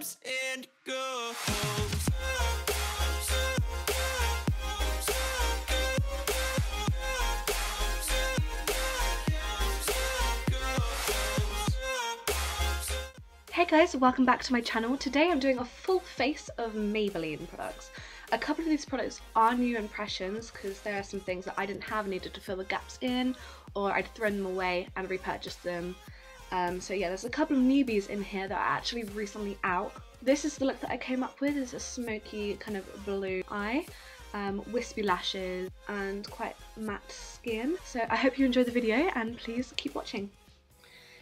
comes and goes. Hey guys, welcome back to my channel. Today I'm doing a full face of Maybelline products. A couple of these products are new impressions because there are some things that I didn't have and needed to fill the gaps in, or I'd thrown them away and repurchased them. So yeah, there's a couple of newbies in here that are actually recently out. This is the look that I came up with. It's a smoky kind of blue eye, wispy lashes and quite matte skin. So I hope you enjoy the video and please keep watching.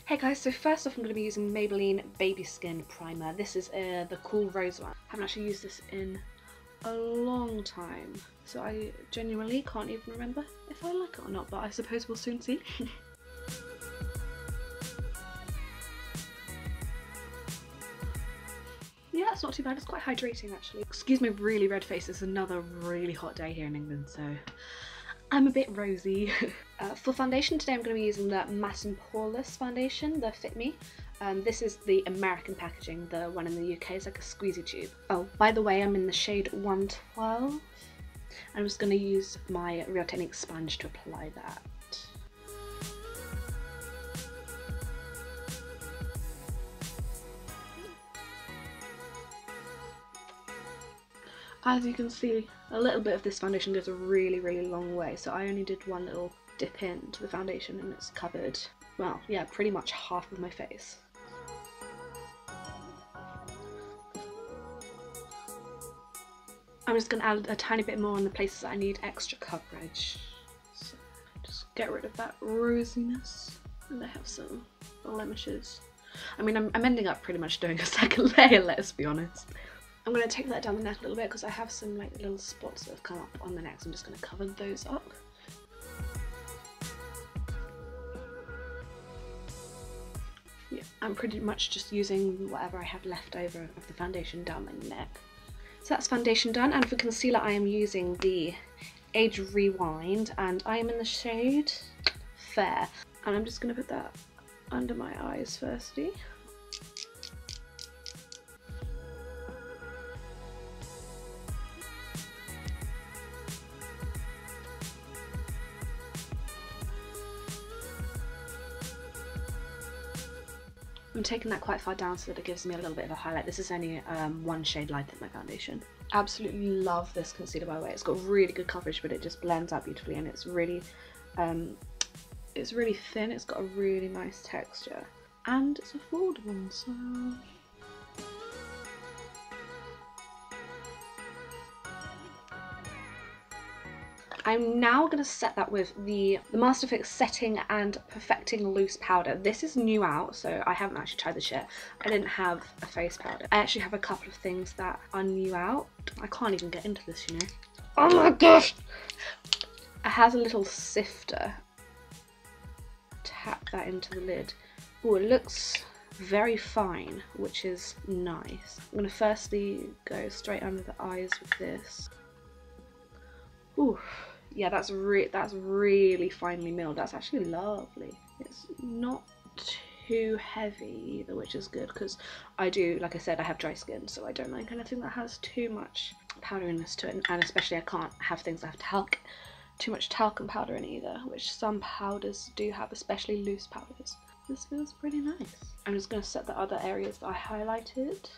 Hey guys, so first off I'm going to be using Maybelline Baby Skin Primer. This is the Cool Rose one. I haven't actually used this in a long time, so I genuinely can't even remember if I like it or not, but I suppose we'll soon see. Yeah, it's not too bad. It's quite hydrating actually. Excuse my really red face. It's another really hot day here in England, so I'm a bit rosy. For foundation today I'm going to be using the Matte and Poreless foundation, the Fit Me. This is the American packaging, the one in the UK is like a squeezy tube. Oh, by the way, I'm in the shade 112. I'm just going to use my Real Technique sponge to apply that. As you can see, a little bit of this foundation goes a really, really long way, so I only did one little dip into the foundation and it's covered, well, yeah, pretty much half of my face. I'm just going to add a tiny bit more on the places that I need extra coverage. So just get rid of that rosiness, and I have some blemishes. I mean, I'm ending up pretty much doing a second layer, let's be honest. I'm going to take that down the neck a little bit because I have some like little spots that have come up on the neck, so I'm just going to cover those up. Yeah, I'm pretty much just using whatever I have left over of the foundation down my neck. So that's foundation done, and for concealer I am using the Age Rewind and I am in the shade Fair, and I'm just going to put that under my eyes firstly. I'm taking that quite far down so that it gives me a little bit of a highlight. This is only one shade lighter than my foundation. Absolutely love this concealer, by the way. It's got really good coverage, but it just blends out beautifully, and it's really thin. It's got a really nice texture, and it's affordable. So I'm now going to set that with the Master Fix Setting and Perfecting Loose Powder. This is new out, so I haven't actually tried this yet. I didn't have a face powder. I actually have a couple of things that are new out. I can't even get into this, you know. Oh my gosh! It has a little sifter. Tap that into the lid. Oh, it looks very fine, which is nice. I'm going to firstly go straight under the eyes with this. Ooh. Yeah, that's really finely milled. That's actually lovely. It's not too heavy either, which is good because I do, like I said, I have dry skin, so I don't like anything that has too much powderiness to it, and especially I can't have things that have too much talcum powder in either, which some powders do have, especially loose powders. This feels pretty nice. I'm just going to set the other areas that I highlighted.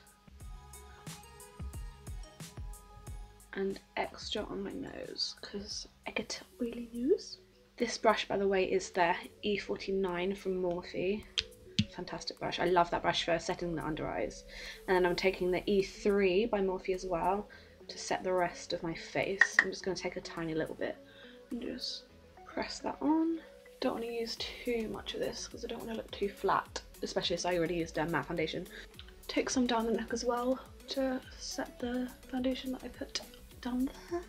And extra on my nose because I get oily nose. This brush, by the way, is the E49 from Morphe. Fantastic brush. I love that brush for setting the under eyes. And then I'm taking the E3 by Morphe as well to set the rest of my face. I'm just going to take a tiny little bit and just press that on. Don't want to use too much of this because I don't want to look too flat, especially as I already used a matte foundation. Take some down the neck as well to set the foundation that I put down there.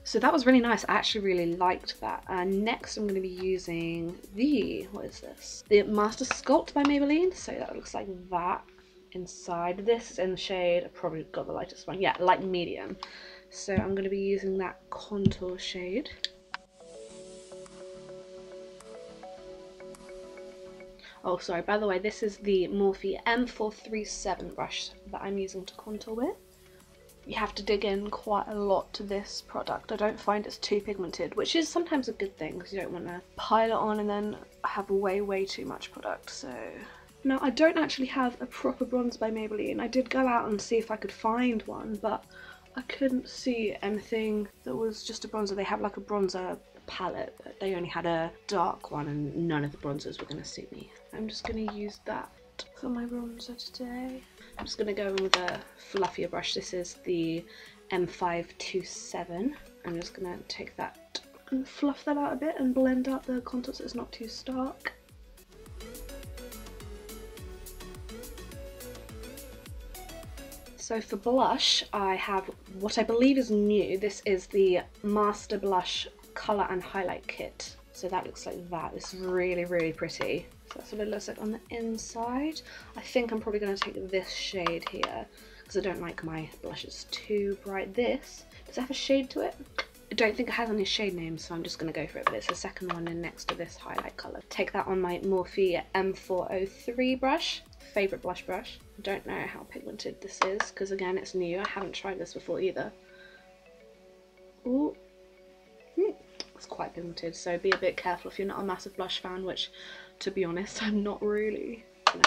So that was really nice. I actually really liked that. And next I'm going to be using the, what is this? The Master Sculpt by Maybelline. So that looks like that inside. This is in the shade, I probably got the lightest one. Yeah, light medium. So I'm going to be using that contour shade. Oh, sorry, by the way, this is the Morphe M437 brush that I'm using to contour with. You have to dig in quite a lot to this product. I don't find it's too pigmented, which is sometimes a good thing because you don't want to pile it on and then have way too much product. So now I don't actually have a proper bronzer by Maybelline. I did go out and see if I could find one, but I couldn't see anything that was just a bronzer. They have like a bronzer palette, but they only had a dark one and none of the bronzers were going to suit me. I'm just going to use that for my bronzer today. I'm just going to go in with a fluffier brush. This is the M527. I'm just going to take that and fluff that out a bit and blend out the contours so it's not too stark. So for blush, I have what I believe is new. This is the Master Blush Colour and Highlight Kit. So that looks like that. It's really pretty. So that's what it looks like on the inside. I think I'm probably going to take this shade here because I don't like my blushes too bright. This, does it have a shade to it? I don't think it has any shade names, so I'm just going to go for it, but it's the second one in next to this highlight colour. Take that on my Morphe M403 brush, favourite blush brush. I don't know how pigmented this is because again it's new. I haven't tried this before either. Ooh. It's quite pigmented, so be a bit careful if you're not a massive blush fan, which to be honest I'm not really. No.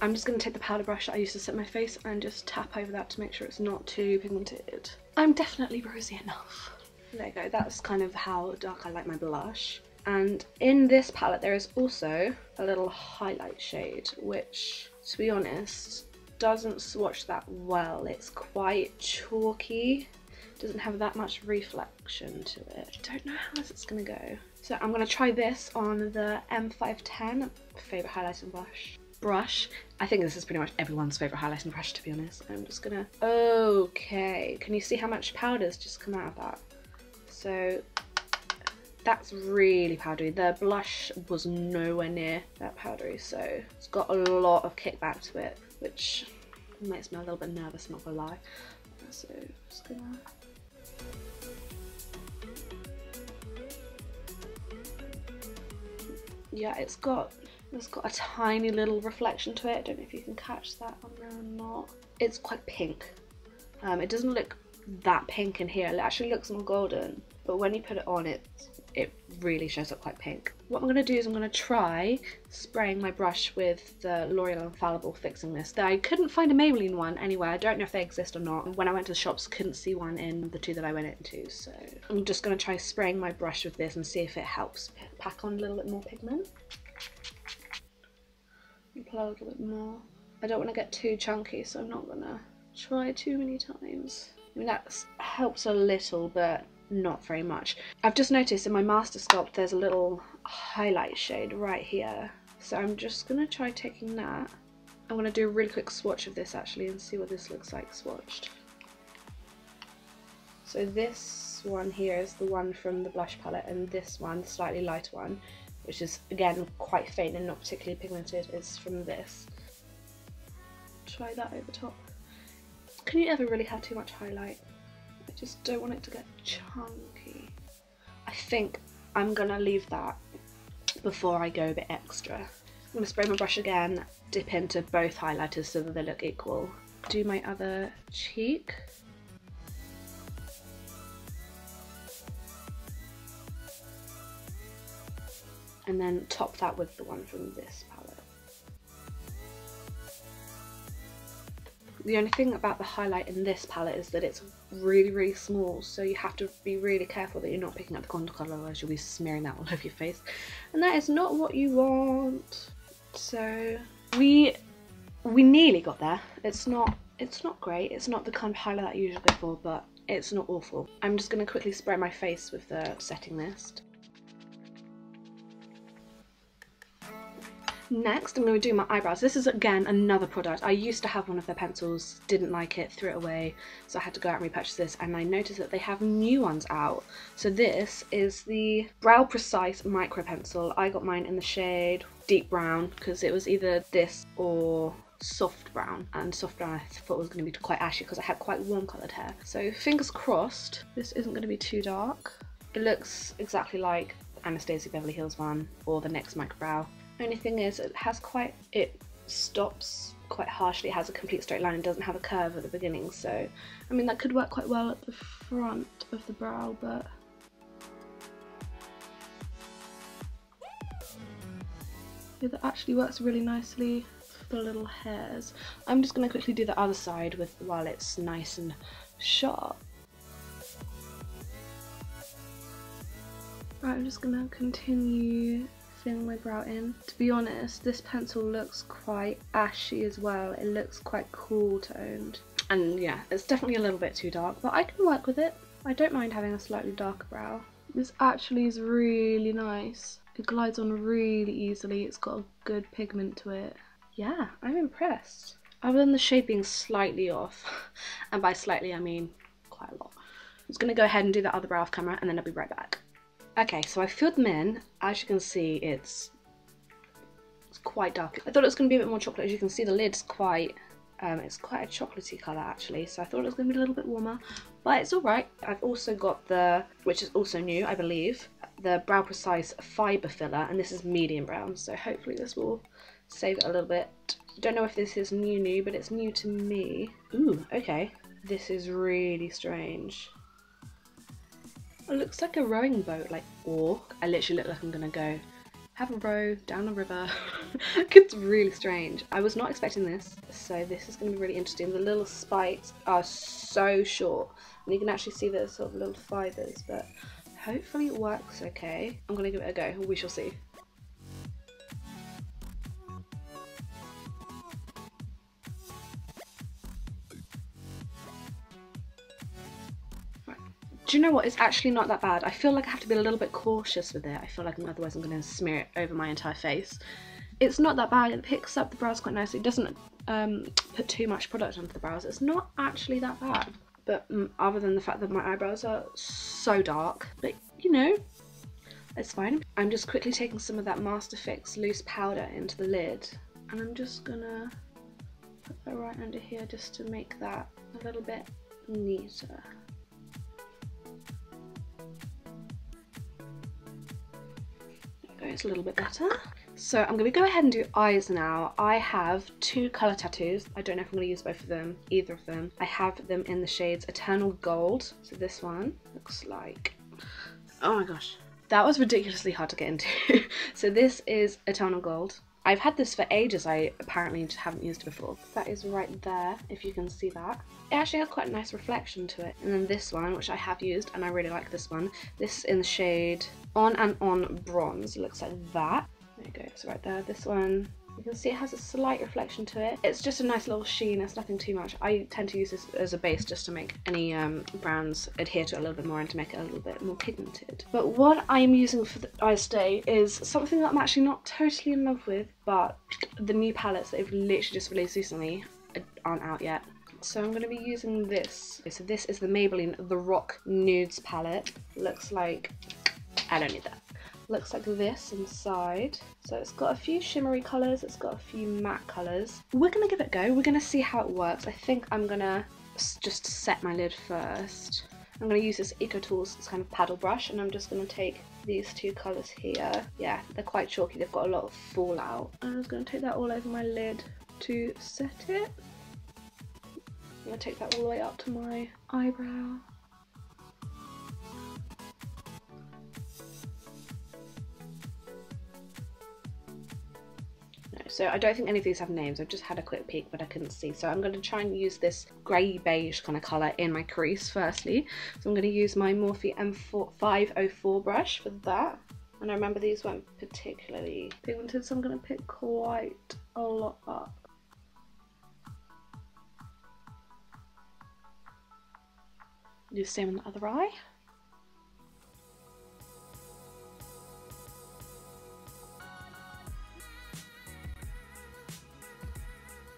I'm just going to take the powder brush that I used to set my face and just tap over that to make sure it's not too pigmented. I'm definitely rosy enough. There you go, that's kind of how dark I like my blush. And in this palette there is also a little highlight shade, which to be honest doesn't swatch that well. It's quite chalky, doesn't have that much reflection to it. I don't know how it's going to go. So I'm going to try this on the M510, favourite highlighting brush. I think this is pretty much everyone's favourite highlighting brush, to be honest. I'm just gonna, okay, can you see how much powder's just come out of that? So that's really powdery. The blush was nowhere near that powdery, so it's got a lot of kickback to it, which makes me a little bit nervous, I'm not gonna lie. So just gonna, yeah, it's got a tiny little reflection to it. I don't know if you can catch that on there or not. It's quite pink. It doesn't look that pink in here. It actually looks more golden, but when you put it on, it really shows up quite pink. What I'm going to do is I'm going to try spraying my brush with the L'Oreal Infallible Fixing Mist. I couldn't find a Maybelline one anywhere. I don't know if they exist or not. When I went to the shops, couldn't see one in the two that I went into, so I'm just going to try spraying my brush with this and see if it helps pack on a little bit more pigment. Apply a little bit more. I don't want to get too chunky, so I'm not going to try too many times. I mean, that helps a little, but not very much. I've just noticed in my Master Sculpt there's a little highlight shade right here, so I'm just going to try taking that. I'm going to do a really quick swatch of this actually and see what this looks like swatched. So this one here is the one from the blush palette, and this one, the slightly lighter one, which is again quite faint and not particularly pigmented, is from this. Try that over top. Can you ever really have too much highlight? I just don't want it to get chunky. I think I'm gonna leave that before I go a bit extra. I'm gonna spray my brush again, dip into both highlighters so that they look equal. Do my other cheek. And then top that with the one from this palette. The only thing about the highlight in this palette is that it's really small, so you have to be really careful that you're not picking up the contour colour, otherwise you'll be smearing that all over your face, and that is not what you want. So we nearly got there. It's not great. It's not the kind of highlight that I usually go for, but it's not awful. I'm just going to quickly spray my face with the setting mist. Next, I'm going to do my eyebrows. This is again another product. I used to have one of their pencils, didn't like it, threw it away, so I had to go out and repurchase this, and I noticed that they have new ones out. So this is the Brow Precise Micro Pencil. I got mine in the shade Deep Brown because it was either this or soft brown, and soft brown I thought was going to be quite ashy because I had quite warm coloured hair. So fingers crossed this isn't going to be too dark. It looks exactly like Anastasia Beverly Hills one or the NYX Microbrow. Only thing is it stops quite harshly. It has a complete straight line and doesn't have a curve at the beginning, so I mean that could work quite well at the front of the brow, but yeah, that actually works really nicely for the little hairs. I'm just going to quickly do the other side while it's nice and sharp. Right, I'm just going to continue filling my brow in. To be honest, this pencil looks quite ashy as well. It looks quite cool toned. And yeah, it's definitely a little bit too dark, but I can work with it. I don't mind having a slightly darker brow. This actually is really nice. It glides on really easily. It's got a good pigment to it. Yeah, I'm impressed. Other than the shade being slightly off, and by slightly I mean quite a lot. I'm just going to go ahead and do the other brow off camera and then I'll be right back. Okay, so I filled them in. As you can see, it's quite dark. I thought it was going to be a bit more chocolate. As you can see, the lid's quite, it's quite a chocolatey colour actually, so I thought it was going to be a little bit warmer, but it's alright. I've also got the, which is also new I believe, the Brow Precise Fibre filler, and this is medium brown, so hopefully this will save it a little bit. Don't know if this is new, but it's new to me. Ooh, okay. This is really strange. It looks like a rowing boat, like oar. I literally look like I'm gonna go have a row down a river. It's really strange. I was not expecting this, so this is gonna be really interesting. The little spikes are so short, and you can actually see the sort of little fibres, but hopefully it works okay. I'm gonna give it a go, we shall see. Do you know what? It's actually not that bad. I feel like I have to be a little bit cautious with it. I feel like otherwise I'm going to smear it over my entire face. It's not that bad. It picks up the brows quite nicely. It doesn't put too much product onto the brows. It's not actually that bad. But other than the fact that my eyebrows are so dark. But, you know, it's fine. I'm just quickly taking some of that Master Fix loose powder into the lid. And I'm just going to put that right under here just to make that a little bit neater. It's a little bit better. So I'm going to go ahead and do eyes now. I have two colour tattoos. I don't know if I'm going to use both of them, either of them. I have them in the shades Eternal Gold. So this one looks like, oh my gosh, that was ridiculously hard to get into. So this is Eternal Gold. I've had this for ages. I apparently just haven't used it before. That is right there, if you can see that. It actually has quite a nice reflection to it. And then this one, which I have used, and I really like this one. This in the shade On and On Bronze. It looks like that. There you go, so right there. This one, you can see it has a slight reflection to it. It's just a nice little sheen, it's nothing too much. I tend to use this as a base just to make any browns adhere to it a little bit more and to make it a little bit more pigmented. But what I am using for the eyes today is something that I'm actually not totally in love with, but the new palettes that they've literally just released recently aren't out yet. So I'm going to be using this. Okay, so this is the Maybelline The Rock Nudes palette. Looks like, I don't need that. Looks like this inside. So it's got a few shimmery colours, it's got a few matte colours. We're going to give it a go, we're going to see how it works. I think I'm going to just set my lid first. I'm going to use this EcoTools, this kind of paddle brush, and I'm just going to take these two colours here. Yeah, they're quite chalky, they've got a lot of fallout. I'm just going to take that all over my lid to set it. I'm going to take that all the way up to my eyebrow. No, so I don't think any of these have names. I've just had a quick peek, but I couldn't see. So I'm going to try and use this grey beige kind of colour in my crease firstly. So I'm going to use my Morphe M504 brush for that. And I remember these weren't particularly pigmented, so I'm going to pick quite a lot up. Do the same on the other eye.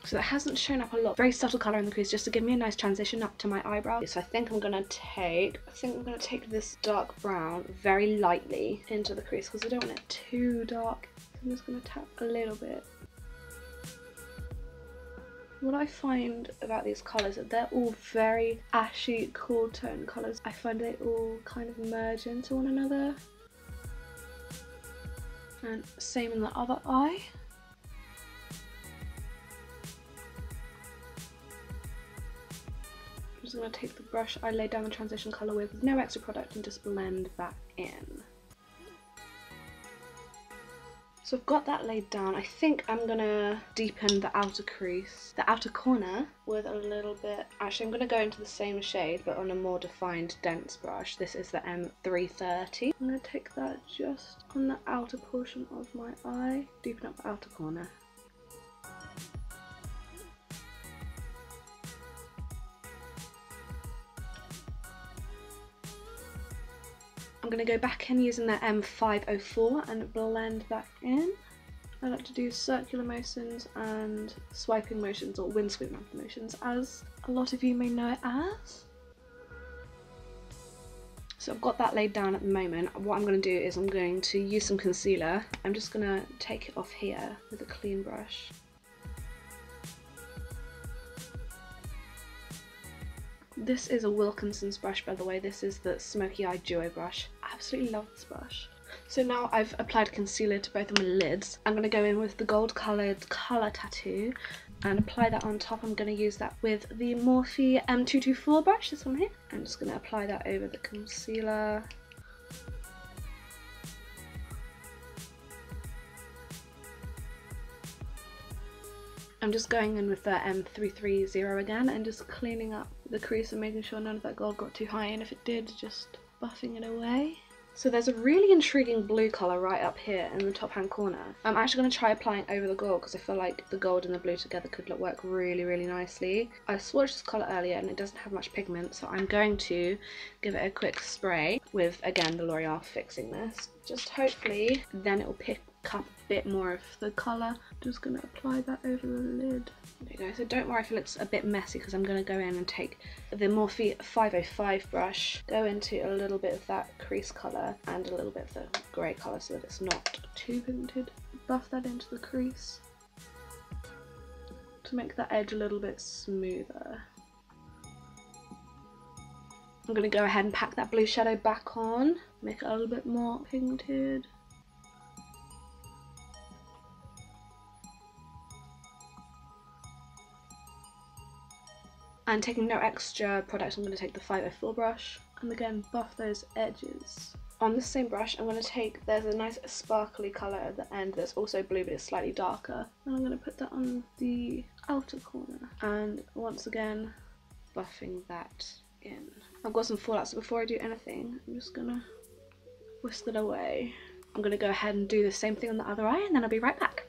So it hasn't shown up a lot. Very subtle colour in the crease just to give me a nice transition up to my eyebrow. So I think I'm gonna take this dark brown very lightly into the crease because I don't want it too dark. I'm just gonna tap a little bit. What I find about these colours is that they're all very ashy, cool tone colours. I find they all kind of merge into one another. And same in the other eye. I'm just going to take the brush I laid down the transition colour with no extra product and just blend that in. So I've got that laid down. I think I'm gonna deepen the outer crease, the outer corner, with a little bit. Actually, I'm gonna go into the same shade but on a more defined dense brush. This is the M330. I'm gonna take that just on the outer portion of my eye, deepen up the outer corner. I'm going to go back in using the M504 and blend that in. I like to do circular motions and swiping motions, or windsweep motions, as a lot of you may know it as. So I've got that laid down at the moment. What I'm going to do is I'm going to use some concealer. I'm just going to take it off here with a clean brush. This is a Wilkinson's brush, by the way. This is the Smoky Eye Duo brush. I absolutely love this brush. So now I've applied concealer to both of my lids. I'm going to go in with the gold coloured Colour Tattoo and apply that on top. I'm going to use that with the Morphe M224 brush, this one here. I'm just going to apply that over the concealer. I'm just going in with the M330 again and just cleaning up the crease and making sure none of that gold got too high, and if it did, just buffing it away. So there's a really intriguing blue colour right up here in the top hand corner. I'm actually going to try applying over the gold because I feel like the gold and the blue together could work really, really nicely. I swatched this colour earlier and it doesn't have much pigment, so I'm going to give it a quick spray with, again, the L'Oreal Fixing Mist. Just hopefully then it will pick up a bit more of the colour. Just going to apply that over the lid. There you go. So don't worry if it looks a bit messy because I'm going to go in and take the Morphe 505 brush, go into a little bit of that crease colour and a little bit of the grey colour so that it's not too pigmented. Buff that into the crease to make that edge a little bit smoother. I'm going to go ahead and pack that blue shadow back on, make it a little bit more pigmented. And taking no extra product, I'm going to take the 504 brush and again buff those edges. On the same brush, I'm going to take, there's a nice sparkly colour at the end that's also blue but it's slightly darker. And I'm going to put that on the outer corner and once again buffing that in. I've got some fallout, so before I do anything, I'm just going to whisk it away. I'm going to go ahead and do the same thing on the other eye and then I'll be right back.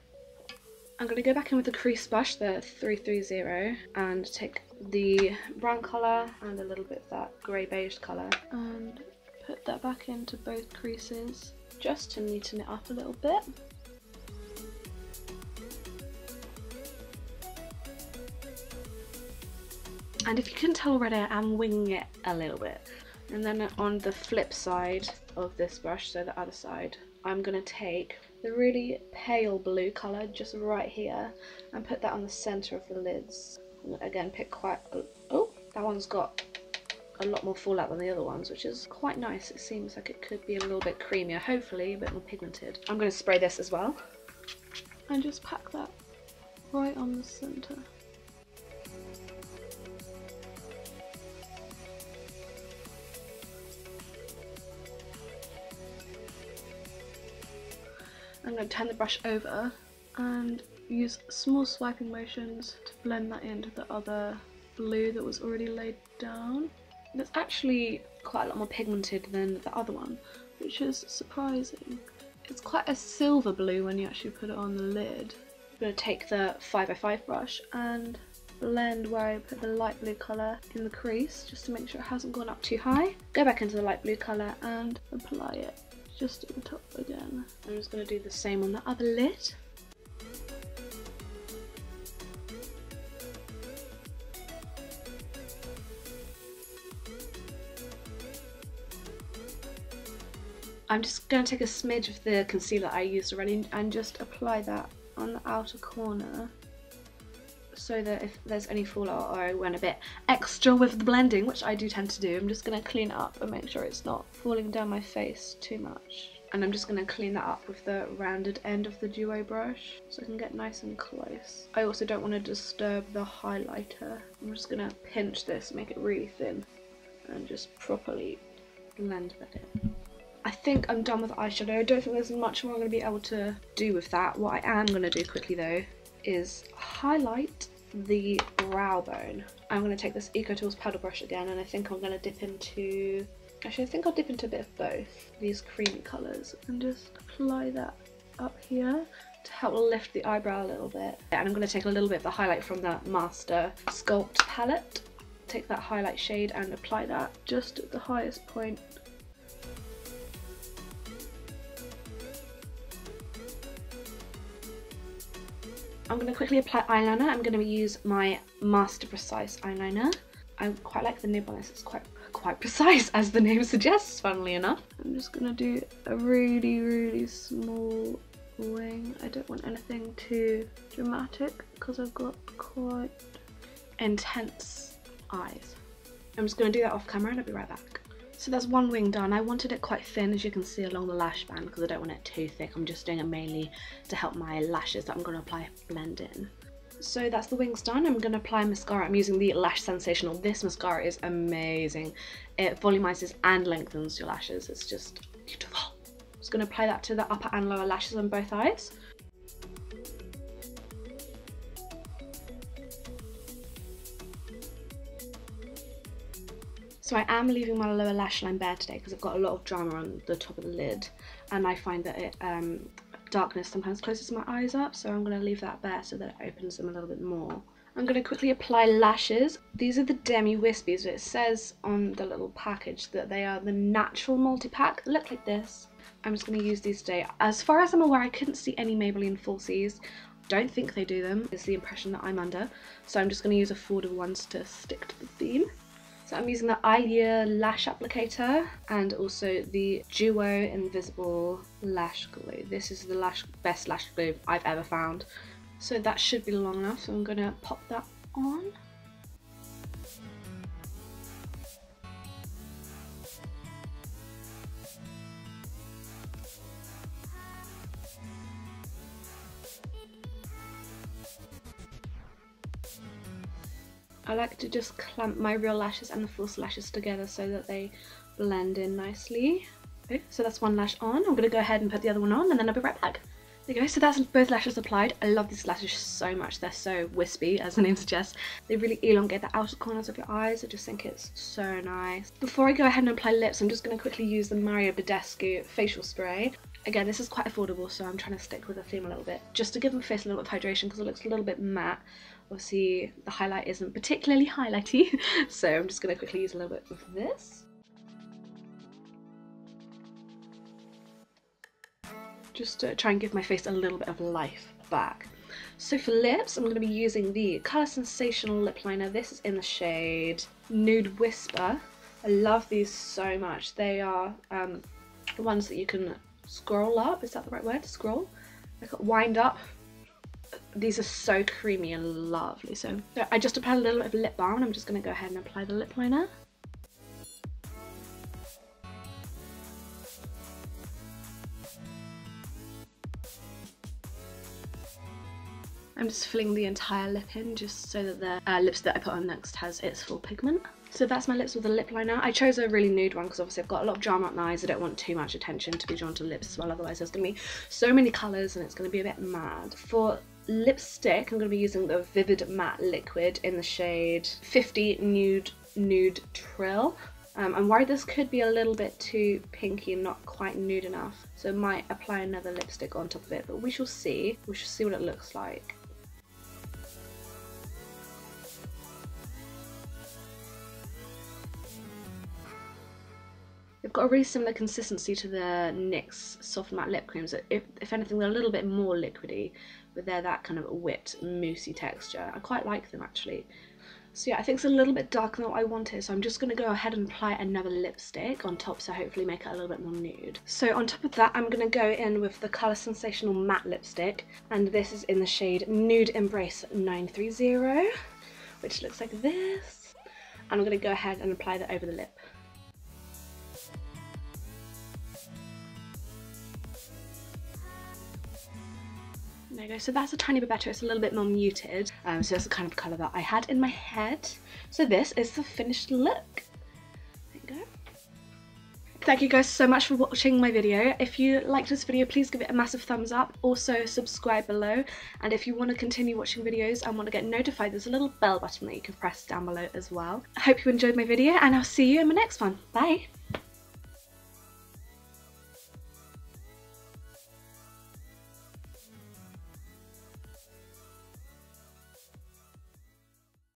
I'm going to go back in with the crease brush, the 330, and take the brown colour and a little bit of that grey beige colour and put that back into both creases just to neaten it up a little bit. And if you couldn't tell already, I am winging it a little bit. And then on the flip side of this brush, so the other side, I'm going to take the really pale blue colour just right here and put that on the centre of the lids. And again, pick quite oh, that one's got a lot more fallout than the other ones, which is quite nice. It seems like it could be a little bit creamier, hopefully a bit more pigmented. I'm going to spray this as well and just pack that right on the centre. I'm going to turn the brush over and use small swiping motions to blend that into the other blue that was already laid down. It's actually quite a lot more pigmented than the other one, which is surprising. It's quite a silver blue when you actually put it on the lid. I'm going to take the 505 brush and blend where I put the light blue colour in the crease just to make sure it hasn't gone up too high. Go back into the light blue colour and apply it just at the top again. I'm just going to do the same on the other lid. I'm just going to take a smidge of the concealer I used already and just apply that on the outer corner so that if there's any fallout or I went a bit extra with the blending, which I do tend to do, I'm just going to clean it up and make sure it's not falling down my face too much. And I'm just going to clean that up with the rounded end of the duo brush so I can get nice and close. I also don't want to disturb the highlighter. I'm just going to pinch this, make it really thin, and just properly blend that in. I think I'm done with eyeshadow. I don't think there's much more I'm going to be able to do with that. What I am going to do quickly though is highlight the brow bone. I'm going to take this Eco Tools paddle brush again, and I think I'm going to dip into... Actually, I think I'll dip into a bit of both these creamy colours and just apply that up here to help lift the eyebrow a little bit. And I'm going to take a little bit of the highlight from the Master Sculpt palette, take that highlight shade and apply that just at the highest point. I'm going to quickly apply eyeliner. I'm going to use my Master Precise eyeliner. I quite like the nib on this, it's quite precise as the name suggests, funnily enough. I'm just going to do a really small wing. I don't want anything too dramatic because I've got quite intense eyes. I'm just going to do that off camera and I'll be right back. So that's one wing done. I wanted it quite thin, as you can see, along the lash band because I don't want it too thick. I'm just doing it mainly to help my lashes that I'm going to apply blend in. So that's the wings done. I'm going to apply mascara. I'm using the Lash Sensational. This mascara is amazing. It volumizes and lengthens your lashes. It's just beautiful. I'm just going to apply that to the upper and lower lashes on both eyes. So I am leaving my lower lash line bare today because I've got a lot of drama on the top of the lid, and I find that it darkness sometimes closes my eyes up, so I'm going to leave that bare so that it opens them a little bit more. I'm going to quickly apply lashes. These are the Demi Wispies. It says on the little package that they are the natural multi-pack. They look like this. I'm just going to use these today. As far as I'm aware, I couldn't see any Maybelline falsies. Don't think they do them, is the impression that I'm under. So I'm just going to use affordable ones to stick to the theme. So I'm using the Eyeliner lash applicator and also the Duo Invisible Lash Glue. This is the best lash glue I've ever found. So that should be long enough, so I'm going to pop that on. I like to just clamp my real lashes and the false lashes together so that they blend in nicely. Okay, so that's one lash on. I'm going to go ahead and put the other one on and then I'll be right back. There you go, so that's both lashes applied. I love these lashes so much. They're so wispy, as the name suggests. They really elongate the outer corners of your eyes. I just think it's so nice. Before I go ahead and apply lips, I'm just going to quickly use the Mario Badescu facial spray. Again, this is quite affordable, so I'm trying to stick with the theme a little bit, just to give my face a little bit of hydration because it looks a little bit matte. Obviously, the highlight isn't particularly highlighty, so I'm just going to quickly use a little bit of this. Just to try and give my face a little bit of life back. So for lips, I'm going to be using the Colour Sensational lip liner. This is in the shade Nude Whisper. I love these so much. They are the ones that you can scroll up. Is that the right word? Scroll? Like wind up. These are so creamy and lovely. So I just applied a little bit of lip balm and I'm just going to go ahead and apply the lip liner. I'm just filling the entire lip in just so that the lipstick that I put on next has its full pigment. So that's my lips with a lip liner. I chose a really nude one because obviously I've got a lot of drama on my eyes. I don't want too much attention to be drawn to lips as well, otherwise there's going to be so many colours and it's going to be a bit mad. For lipstick, I'm going to be using the Vivid Matte Liquid in the shade 50 Nude Trill. I'm worried this could be a little bit too pinky and not quite nude enough, so I might apply another lipstick on top of it, but we shall see. We shall see what it looks like. They've got a really similar consistency to the NYX Soft Matte Lip Creams. If anything, they're a little bit more liquidy, but they're that kind of whipped, moussey texture. I quite like them actually. So yeah, I think it's a little bit darker than what I wanted, so I'm just going to go ahead and apply another lipstick on top, so hopefully make it a little bit more nude. So on top of that, I'm going to go in with the colour Sensational matte lipstick, and this is in the shade Nude Embrace 930, which looks like this. And I'm going to go ahead and apply that over the lip. There you go, so that's a tiny bit better, it's a little bit more muted, so that's the kind of colour that I had in my head. So this is the finished look. There you go. Thank you guys so much for watching my video. If you liked this video, please give it a massive thumbs up. Also subscribe below, and if you want to continue watching videos and want to get notified, there's a little bell button that you can press down below as well. I hope you enjoyed my video, and I'll see you in my next one. Bye!